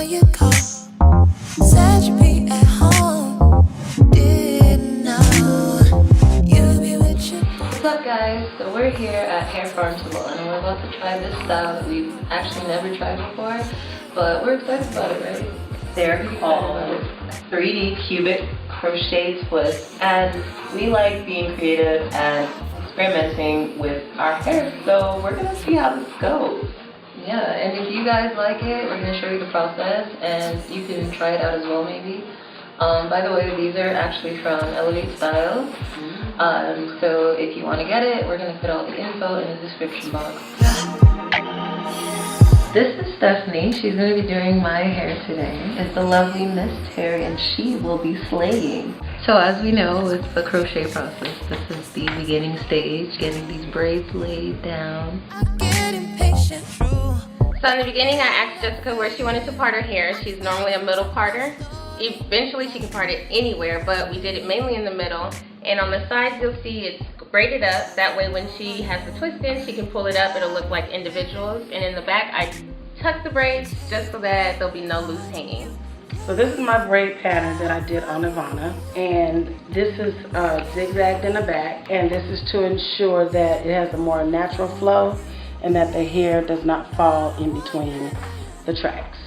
you called. Said you'd be at home. Didn't know you'd be with your boy. What's up, guys? So we're here at Hair Farm Salon and we're about to try this style that we've actually never tried before, but we're excited about it, right? They're called 3D cubic crochet twists, and we like being creative and experimenting with our hair, so we're gonna see how this goes. Yeah, and if you guys like it, we're going to show you the process and you can try it out as well maybe. By the way, these are actually from Elevate Styles. So if you want to get it, we're going to put all the info in the description box. This is Stephanie. She's going to be doing my hair today. It's the lovely Miss Terry and she will be slaying. So as we know, it's the crochet process. This is the beginning stage, getting these braids laid down. I'm getting patient, true. So in the beginning, I asked Jessica where she wanted to part her hair. She's normally a middle parter. Eventually, she can part it anywhere, but we did it mainly in the middle. And on the sides, you'll see it's braided up. That way, when she has the twist in, she can pull it up. It'll look like individuals. And in the back, I tuck the braids just so that there'll be no loose hanging. So this is my braid pattern that I did on Ivana, and this is zigzagged in the back, and this is to ensure that it has a more natural flow and that the hair does not fall in between the tracks.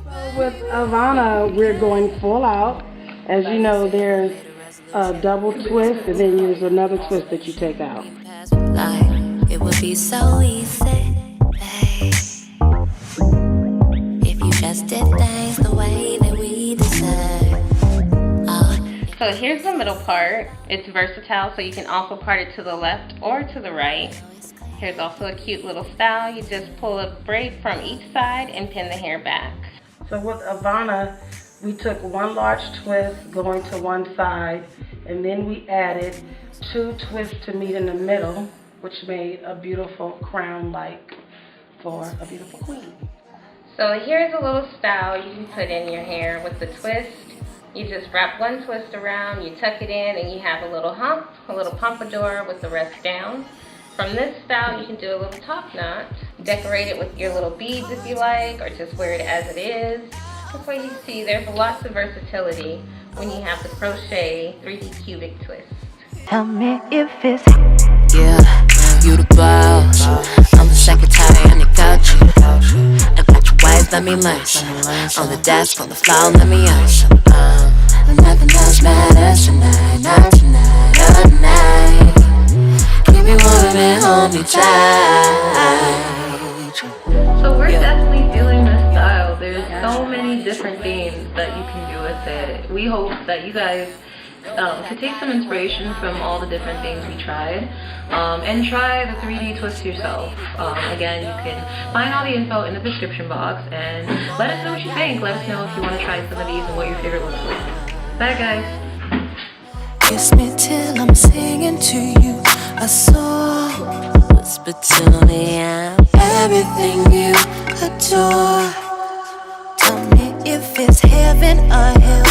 So with Ivana, we're going full out. As you know, there's a double twist, and then there's another twist that you take out. It would be so easy, babe, if you just did things the way that we deserve. So here's the middle part. It's versatile, so you can also part it to the left or to the right. Here's also a cute little style. You just pull a braid from each side and pin the hair back. So with Ivana, we took one large twist going to one side, and then we added 2 twists to meet in the middle, which made a beautiful crown-like for a beautiful queen. So here's a little style you can put in your hair with the twist. You just wrap one twist around, you tuck it in, and you have a little hump, a little pompadour with the rest down. From this style, you can do a little top knot, decorate it with your little beads if you like, or just wear it as it is. That's why you see there's lots of versatility when you have the crochet 3D cubic twist. Tell me if it's Yeah, you the boss. I'm the secretary and the couch. I got your wife, let me lunch. On the desk, on the floor, let me answer. Nothing else matters tonight, not tonight, not tonight. Keep me warm and hold me tight. So we're definitely feeling this style. There's so many different themes that you can do with it. We hope that you guys can take some inspiration from all the different things we tried and try the 3D twist yourself. Again, you can find all the info in the description box and let us know what you think. Let us know if you want to try some of these and what your favorite looks like. Bye guys. kiss me till I'm singing to you a song. Whisper to me, I'm Everything you adore. Tell me if it's heaven or hell